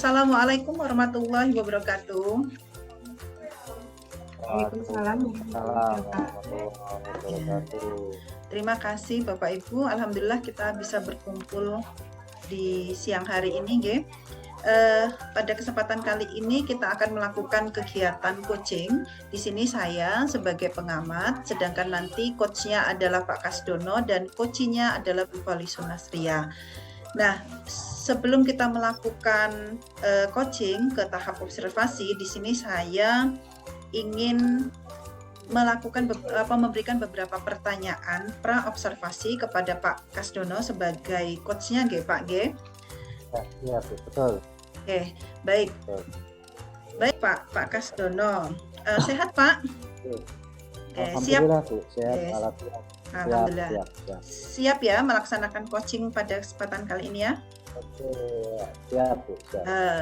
Assalamualaikum warahmatullahi wabarakatuh. Waalaikumsalam warahmatullahi wabarakatuh. Ya, terima kasih Bapak Ibu. Alhamdulillah kita bisa berkumpul di siang hari ini, nggih. Pada kesempatan kali ini kita akan melakukan kegiatan coaching. Di sini saya sebagai pengamat, sedangkan nanti coachnya adalah Pak Kasdono dan coachingnya adalah Bu Fali Sunasria. Nah, sebelum kita melakukan coaching ke tahap observasi, di sini saya ingin memberikan beberapa pertanyaan pra observasi kepada Pak Kasdono sebagai coachnya, nggih Pak, nggih? Ya, betul. Oke, baik. Baik Pak Kasdono. Sehat Pak? Alhamdulillah, Bu. Sehat. Alhamdulillah. Siap ya melaksanakan coaching pada kesempatan kali ini ya? Oke, siap, Bu.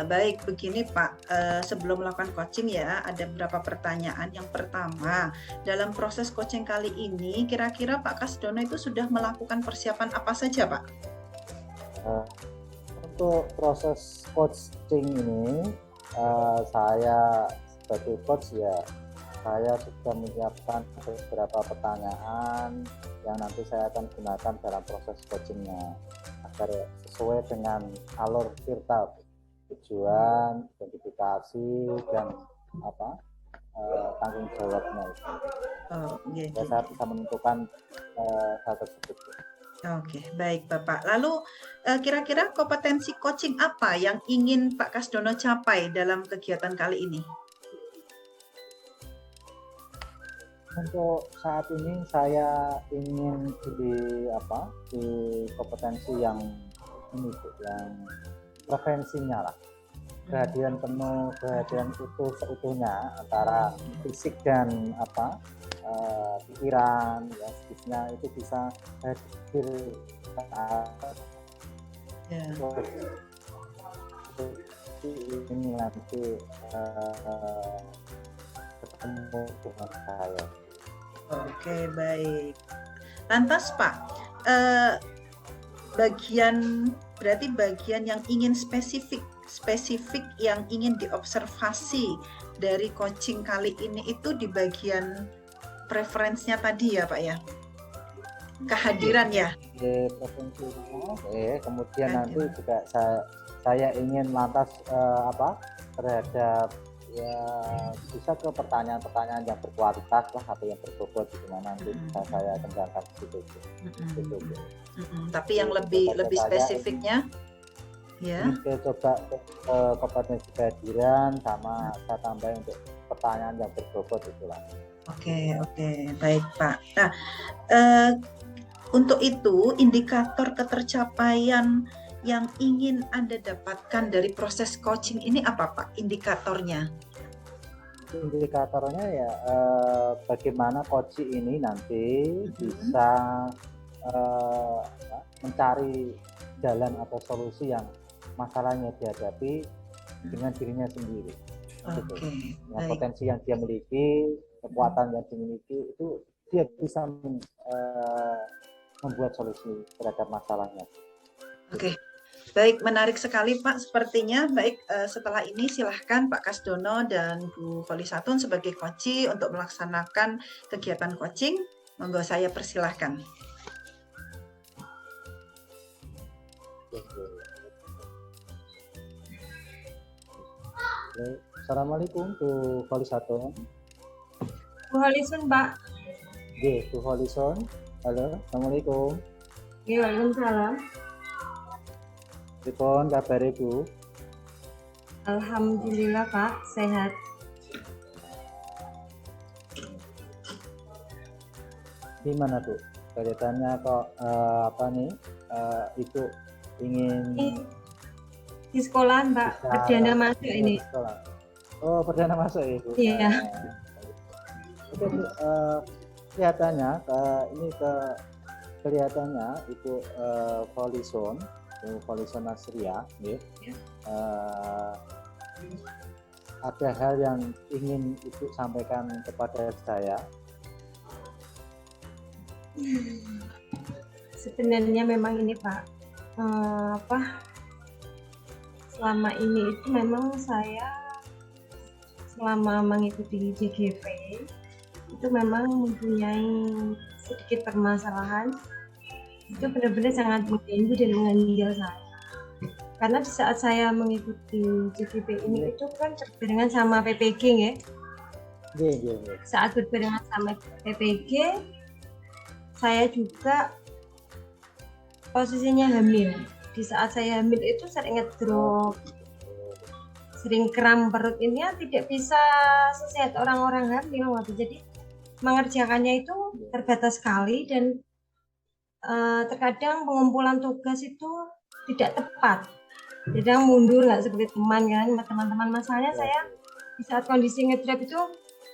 Baik, begini Pak, sebelum melakukan coaching ya, ada beberapa pertanyaan. Yang pertama, dalam proses coaching kali ini, kira-kira Pak Kasdono itu sudah melakukan persiapan apa saja Pak? Untuk proses coaching ini, saya sebagai coach ya, saya sudah menyiapkan beberapa pertanyaan yang nanti saya akan gunakan dalam proses coachingnya agar sesuai dengan alur Tirta, tujuan, identifikasi dan tanggung jawabnya itu. Saya bisa menentukan hal tersebut. Oke, baik Bapak. Lalu kira-kira kompetensi coaching apa yang ingin Pak Kasdono capai dalam kegiatan kali ini? Untuk saat ini saya ingin di kompetensi yang ini, yang prevensinya lah, kehadiran penuh, kehadiran utuh seutuhnya antara fisik dan pikiran, ya seterusnya itu bisa hadir ini nanti ketemu dengan saya. Oke, baik. Lantas Pak, berarti bagian yang ingin spesifik yang ingin diobservasi dari coaching kali ini itu di bagian preferensinya tadi ya Pak ya? Kehadiran ya? Kemudian nanti juga saya ingin lantas terhadap ya bisa ke pertanyaan-pertanyaan yang berkualitas lah atau yang berbobot gitu, nanti bisa saya kembangkan di situ. Tapi yang lebih spesifiknya ya. Coba kompetensi kehadiran sama saya tambahin untuk pertanyaan yang berbobot itulah. Oke, baik Pak. Nah, untuk itu indikator ketercapaian yang ingin Anda dapatkan dari proses coaching ini apa Pak indikatornya? Indikatornya ya bagaimana coach ini nanti bisa mencari jalan atau solusi yang masalahnya dihadapi dengan dirinya sendiri. Dengan potensi yang dia miliki, kekuatan yang dimiliki, itu dia bisa membuat solusi terhadap masalahnya. Baik, menarik sekali Pak sepertinya. Baik, setelah ini silahkan Pak Kasdono dan Bu Fali Satun sebagai coach untuk melaksanakan kegiatan coaching. Monggo saya persilahkan. Assalamualaikum Bu Fali Satun. Bu Holison Pak. Bu Holison. Halo, assalamualaikum. Waalaikumsalam. Pripun kabar Bu? Alhamdulillah Pak, sehat. Gimana Bu? Kelihatannya kok Ibu ingin di sekolahan Pak, perdana masuk ini. Oh, perdana masuk ya Bu? Iya. Oke Bu, kelihatannya kelihatannya Ibu Fali Sunasria, ada hal yang ingin Ibu sampaikan kepada saya. Sebenarnya memang ini Pak, selama ini itu memang saya selama mengikuti JGP itu memang mempunyai sedikit permasalahan, itu benar-benar sangat mengganggu dan mengganjal saya. Karena di saat saya mengikuti JGP ini itu kan berbarengan sama PPG ya. Saat berbarengan sama PPG, saya juga posisinya hamil. Di saat saya hamil itu sering ngedrop, sering kram perut, ini ya tidak bisa sesehat orang-orang hamil waktu. Jadi mengerjakannya itu terbatas sekali dan terkadang pengumpulan tugas itu tidak tepat. Kadang mundur nggak seperti teman-teman. Masalahnya saya di saat kondisi ngedrop itu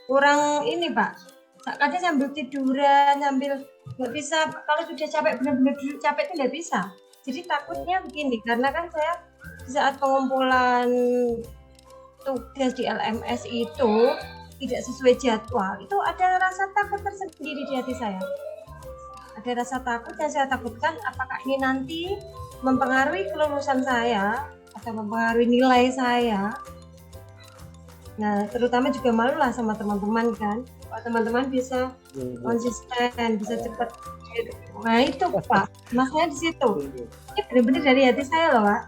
kurang ini Pak. Kadang sambil tiduran, sambil nggak bisa. Kalau sudah capek benar-benar capek itu nggak bisa. Jadi takutnya begini, karena kan saya di saat pengumpulan tugas di LMS itu tidak sesuai jadwal, itu ada rasa takut tersendiri di hati saya. Ada rasa takut yang saya takutkan apakah ini nanti mempengaruhi kelulusan saya atau mempengaruhi nilai saya. Nah, terutama juga malu lah sama teman-teman kan. Kalau teman-teman bisa konsisten, bisa cepat. Nah itu Pak, maksudnya di situ. Ini benar-benar dari hati saya loh Pak.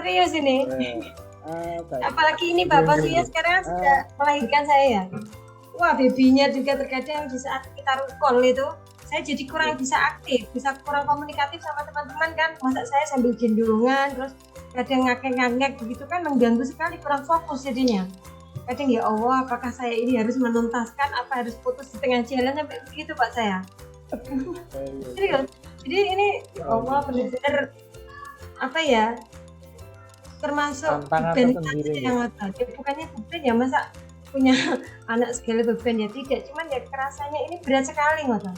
Serius ini. Apalagi ini Bapak saya sekarang sudah melahirkan saya ya. Wah, babynya juga terkadang di saat kita rukol itu saya jadi kurang bisa aktif, bisa kurang komunikatif sama teman-teman kan. Masa saya sambil gendongan terus kadang ngakek-ngakek begitu kan mengganggu sekali, kurang fokus jadinya. Kadang ya Allah, apakah saya ini harus menuntaskan apa harus putus di tengah jalan sampai begitu Pak saya. Serius. Jadi ini ya Allah benar-benar apa ya? Termasuk beban yang ada. Bukannya beban ya, masa punya anak segala beban ya tidak, cuman ya kerasanya ini berat sekali ngoten.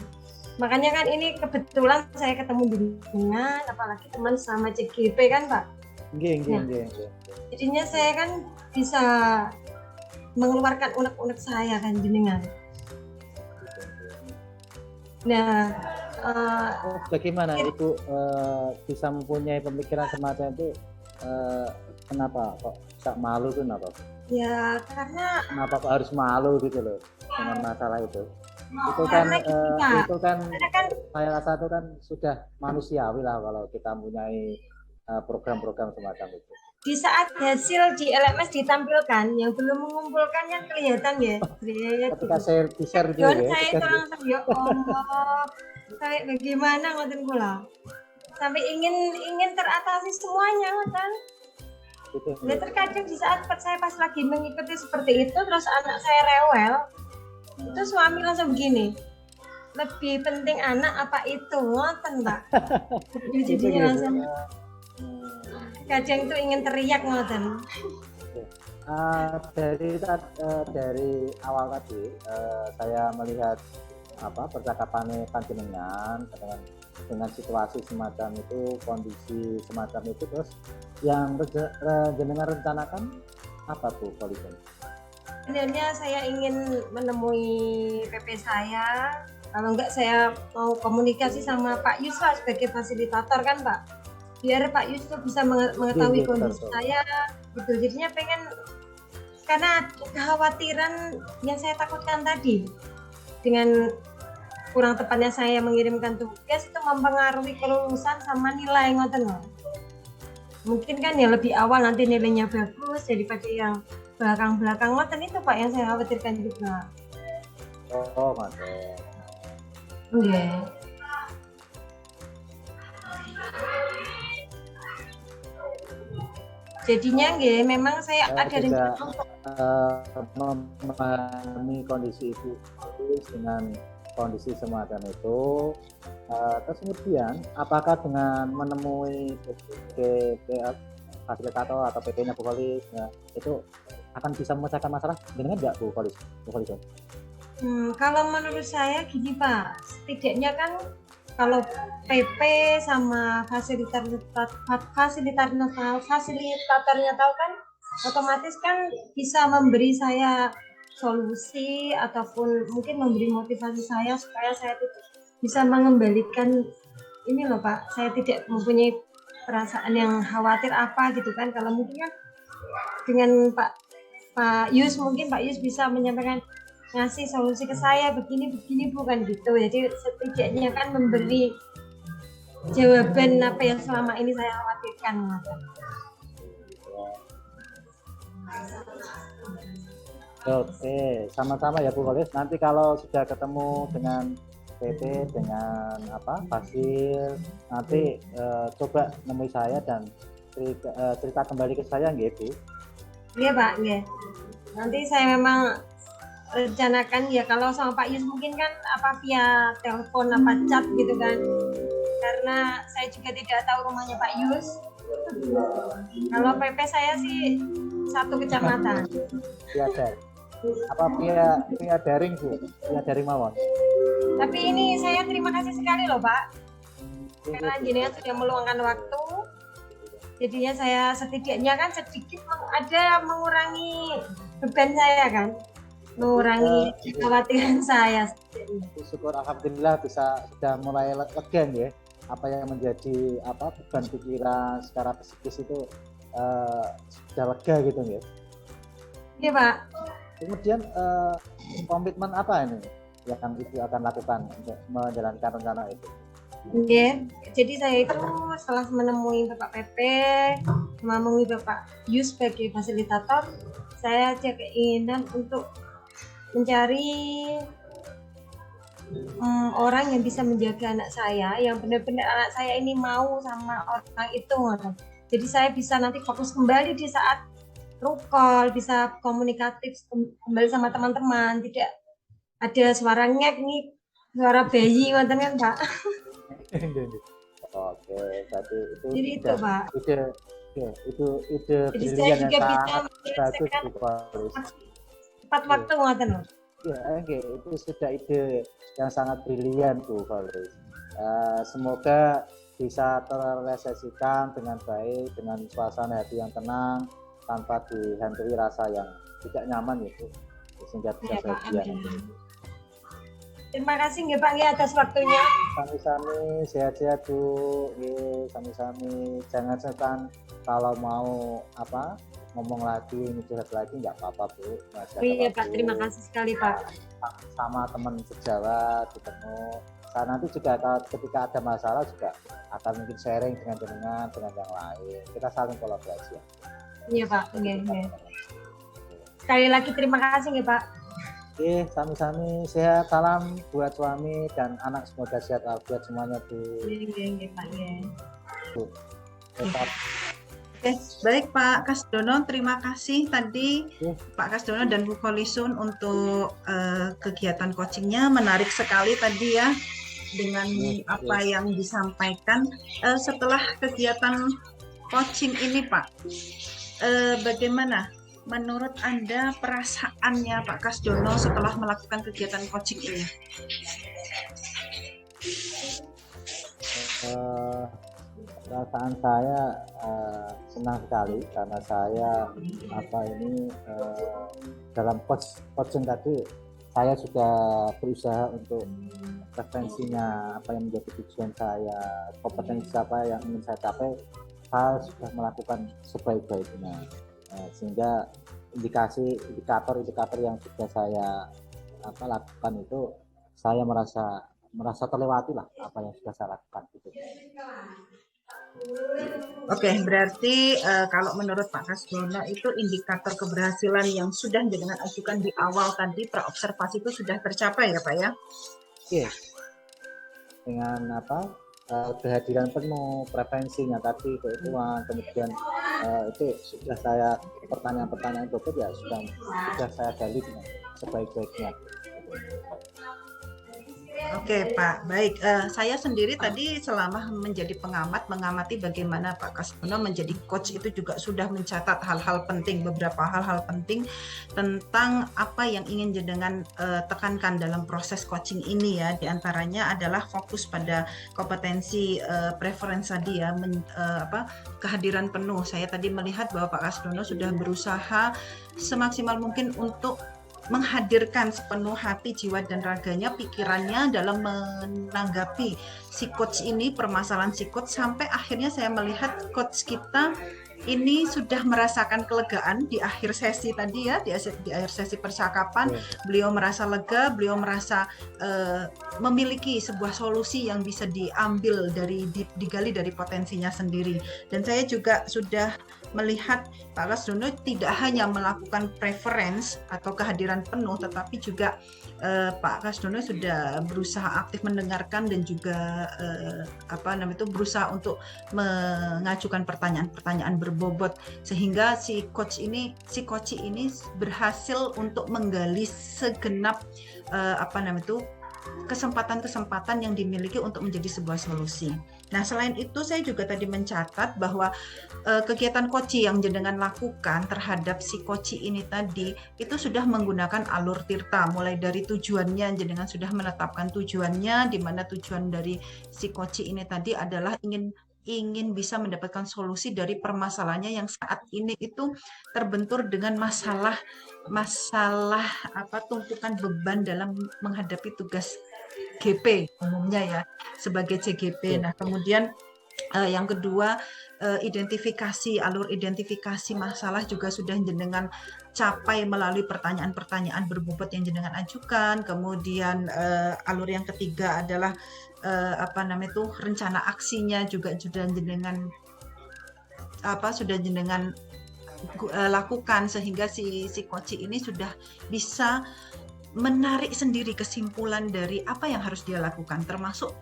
Makanya kan ini kebetulan saya ketemu dengan apalagi teman sama CGP kan Pak. Jadinya saya kan bisa mengeluarkan unek-unek saya kan jenengan. Nah, bagaimana Ibu bisa mempunyai pemikiran semacam itu? Kenapa kok bisa malu tuh kenapa? Ya karena kenapa kok harus malu gitu loh dengan masalah itu? Itu kan saya rasa itu kan sudah manusiawi lah kalau kita mempunyai program-program semacam itu. Di saat hasil di LMS ditampilkan, yang belum mengumpulkannya kelihatan ya. Ketika saya di-share gitu ya. Saya itu langsung ya Allah, kayak bagaimana ngoten kula. Sampai ingin teratasi semuanya ngoten. Ya terkadang di saat saya pas lagi mengikuti seperti itu, terus anak saya rewel, itu suami langsung begini, lebih penting anak apa itu ngoten Mbak. Jadinya langsung kadang itu ingin teriak ngoten. Dari awal tadi saya melihat percakapannya panjenengan dengan situasi semacam itu, kondisi semacam itu, terus yang jenengan rencanakan apa tuh Polisi? Sebenarnya saya ingin menemui PP saya, kalau enggak saya mau komunikasi sama Pak Yusuf sebagai fasilitator kan Pak, biar Pak Yusuf bisa mengetahui kondisi saya gitu. Jadinya pengen, karena kekhawatiran yang saya takutkan tadi dengan kurang tepatnya saya mengirimkan tugas itu mempengaruhi kelulusan sama nilai ngoten loh. Mungkin kan ya lebih awal nanti nilainya bagus daripada yang belakang-belakang ngoten itu Pak yang saya khawatirkan juga. Oh, mantap. Iya. Jadinya nggih memang saya ada rencana untuk memahami kondisi itu dengan kondisi semacam itu. Terus kemudian apakah dengan menemui fasilitator atau PP-nya Bu Polis itu akan bisa memecahkan masalah dengan enggak Bu Polis? Kalau menurut saya gini Pak, setidaknya kan kalau PP sama fasilitatornya tahu kan, otomatis kan bisa memberi saya solusi ataupun mungkin memberi motivasi saya supaya saya bisa mengembalikan ini loh Pak, saya tidak mempunyai perasaan yang khawatir apa gitu kan. Kalau mungkin kan dengan Pak Yus, mungkin Pak Yus bisa menyampaikan, ngasih solusi ke saya begini bukan gitu. Jadi setidaknya kan memberi jawaban apa yang selama ini saya khawatirkan. Oke, sama-sama ya Bu Kolis. Nanti kalau sudah ketemu dengan PP, dengan Fasil, nanti coba nemui saya dan cerita kembali ke saya nggih Bu. Iya Pak, iya. Nanti saya memang rencanakan ya, kalau sama Pak Yus mungkin kan via telepon chat gitu kan. Karena saya juga tidak tahu rumahnya Pak Yus. Kalau PP saya sih satu kecamatan. Via daring Bu, via daring mawon. Tapi ini saya terima kasih sekali loh Pak, karena jenengan sudah meluangkan waktu. Jadinya saya setidaknya kan sedikit ada mengurangi beban saya kan, mengurangi kekhawatiran saya. Syukur alhamdulillah sudah mulai lega ya. Apa yang menjadi beban pikiran secara psikis itu sudah lega gitu ya. Iya Pak. Kemudian komitmen apa ini yang Ibu akan lakukan untuk menjalankan rencana itu? Iya, jadi saya itu setelah menemui Bapak PP, menemui Bapak Yus sebagai fasilitator, saya ada keinginan untuk mencari orang yang bisa menjaga anak saya, yang benar-benar anak saya ini mau sama orang itu. Jadi saya bisa nanti fokus kembali di saat rukol, bisa komunikatif kembali sama teman-teman, tidak ada suara ngek, suara bayi ngoten kan Pak. Oke, berarti itu jadi itu Pak. Itu ide brilian yang sangat bagus Bu. Tepat waktu ngoten loh. Ya, itu sudah ide yang sangat brilian Bu Faris. Semoga bisa terrealisasikan dengan baik, dengan suasana hati yang tenang, tanpa dihantui rasa yang tidak nyaman itu, sehingga bisa bahagia. Terima kasih nggih Pak ya atas waktunya. Sami-sami, sehat-sehat Bu. Sami-sami. Jangan setan kalau mau ngomong lagi, curhat lagi nggak apa-apa Bu. Iya Pak, terima kasih sekali Pak. Sama teman sejawat ketemu. Nanti juga ketika ada masalah juga akan mungkin sharing dengan yang lain. Kita saling kolaborasi. Iya Pak, iya. Sekali lagi terima kasih ya Pak. Oke, sami-sami sehat. Salam buat suami dan anak, semoga sehat walafiat semuanya Bu. Iya Pak ya. Tetap. Oke, baik Pak Kasdono, terima kasih tadi Pak Kasdono dan Bu Kolisun untuk kegiatan coachingnya, menarik sekali tadi ya dengan apa yang disampaikan. Setelah kegiatan coaching ini Pak, bagaimana menurut Anda perasaannya Pak Kasdono setelah melakukan kegiatan coaching ini? Perasaan saya senang sekali karena saya dalam coaching tadi saya sudah berusaha untuk referensinya, apa yang menjadi tujuan saya, kompetensi apa yang ingin saya capai, saya sudah melakukan sebaik-baiknya, sehingga indikator yang sudah saya lakukan itu saya merasa terlewati lah apa yang sudah saya lakukan gitu. Oke, berarti kalau menurut Pak Kasdono itu indikator keberhasilan yang sudah dengan ajukan di awal tadi praobservasi itu sudah tercapai ya Pak ya? Iya. Dengan kehadiran penuh, prevensinya tadi, keutuhan, kemudian itu sudah saya pertanyaan-pertanyaan dokter ya sudah saya gali dengan sebaik-baiknya. Oke Pak, baik. Saya sendiri tadi selama menjadi pengamat, mengamati bagaimana Pak Kasdono menjadi coach itu juga sudah mencatat hal-hal penting, beberapa hal-hal penting tentang apa yang ingin jenengan tekankan dalam proses coaching ini ya. Di antaranya adalah fokus pada kompetensi preference tadi ya, kehadiran penuh. Saya tadi melihat bahwa Pak Kasdono sudah berusaha semaksimal mungkin untuk menghadirkan sepenuh hati, jiwa dan raganya, pikirannya dalam menanggapi si coach ini, permasalahan si coach, sampai akhirnya saya melihat coach kita ini sudah merasakan kelegaan di akhir sesi tadi ya, di akhir sesi percakapan. Beliau merasa lega, beliau merasa memiliki sebuah solusi yang bisa diambil digali dari potensinya sendiri. Dan saya juga sudah melihat Pak Kasdono tidak hanya melakukan preference atau kehadiran penuh, tetapi juga Pak Kasdono sudah berusaha aktif mendengarkan dan juga berusaha untuk mengajukan pertanyaan-pertanyaan berbobot, sehingga si coach ini berhasil untuk menggali segenap kesempatan-kesempatan yang dimiliki untuk menjadi sebuah solusi. Nah, selain itu saya juga tadi mencatat bahwa kegiatan coaching yang jenengan lakukan terhadap si coaching ini tadi itu sudah menggunakan alur tirta, mulai dari tujuannya, jenengan sudah menetapkan tujuannya, di mana tujuan dari si coaching ini tadi adalah ingin bisa mendapatkan solusi dari permasalahannya yang saat ini itu terbentur dengan masalah tumpukan beban dalam menghadapi tugas GP umumnya ya, sebagai CGP. Nah, kemudian yang kedua, alur identifikasi masalah juga sudah jenengan capai melalui pertanyaan-pertanyaan berbobot yang jenengan ajukan. Kemudian alur yang ketiga adalah rencana aksinya juga sudah jenengan lakukan, sehingga si coach ini sudah bisa menarik sendiri kesimpulan dari apa yang harus dia lakukan, termasuk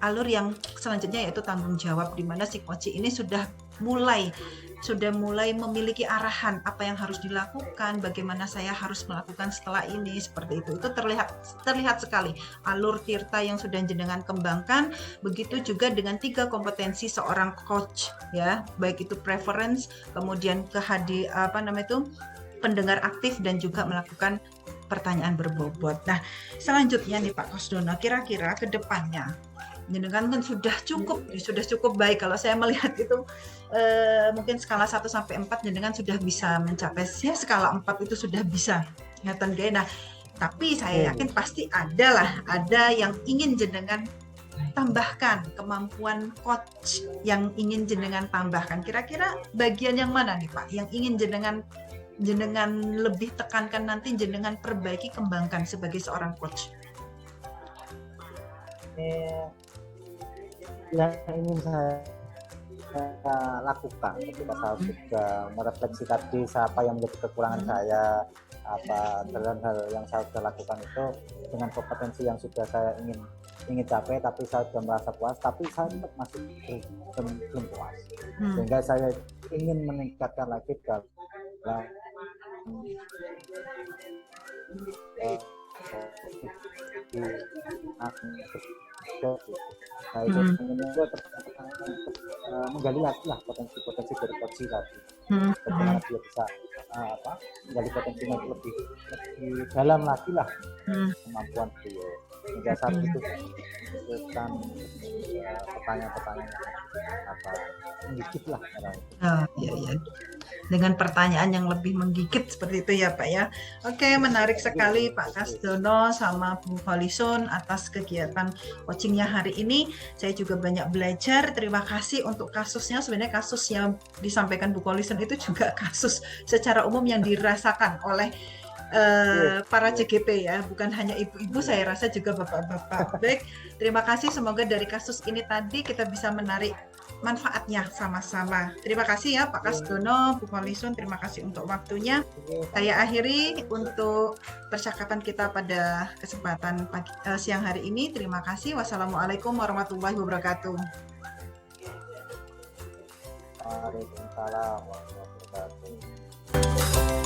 alur yang selanjutnya yaitu tanggung jawab, di mana si coach ini sudah mulai memiliki arahan apa yang harus dilakukan, bagaimana saya harus melakukan setelah ini, seperti itu. Itu terlihat sekali alur tirta yang sudah jenengan kembangkan. Begitu juga dengan 3 kompetensi seorang coach ya, baik itu preference, kemudian pendengar aktif, dan juga melakukan pertanyaan berbobot. Nah, selanjutnya nih Pak Kasdono, kira-kira ke depannya jenengan kan sudah cukup baik. Kalau saya melihat itu mungkin skala 1 sampai 4 jenengan sudah bisa mencapai, ya skala 4 itu sudah bisa kelihatan gaya. Nah, tapi saya yakin pasti ada yang ingin jenengan tambahkan, kemampuan coach yang ingin jenengan tambahkan. Kira-kira bagian yang mana nih Pak yang ingin jenengan lebih tekankan, nanti jenengan perbaiki, kembangkan sebagai seorang coach? Yang ingin saya lakukan ketika saya sudah merefleksi tadi apa yang menjadi kekurangan saya, dalam hal yang saya sudah lakukan itu dengan kompetensi yang sudah saya ingin capai, tapi saya sudah merasa puas, tapi saya tetap masih belum puas, sehingga saya ingin meningkatkan lagi dalam menggali lagi lah potensi dari coach tadi, bagaimana dia bisa menggali potensinya lebih dalam lagi lah kemampuan beliau, hingga saat itu memberikan pertanyaan-pertanyaan menggigit lah. Iya. Dengan pertanyaan yang lebih menggigit seperti itu ya Pak ya. Oke, menarik sekali Pak Kasdono sama Bu Kholison atas kegiatan coachingnya hari ini. Saya juga banyak belajar. Terima kasih untuk kasusnya. Sebenarnya kasus yang disampaikan Bu Kholison itu juga kasus secara umum yang dirasakan oleh para CGP ya, bukan hanya ibu-ibu, saya rasa juga bapak-bapak. Baik, terima kasih. Semoga dari kasus ini tadi kita bisa menarik manfaatnya sama-sama. Terima kasih ya Pak Kasdono, Bu Kholison, terima kasih untuk waktunya. Saya akhiri untuk percakapan kita pada kesempatan siang hari ini. Terima kasih. Wassalamualaikum warahmatullahi wabarakatuh. Waalaikumsalam warahmatullahi wabarakatuh.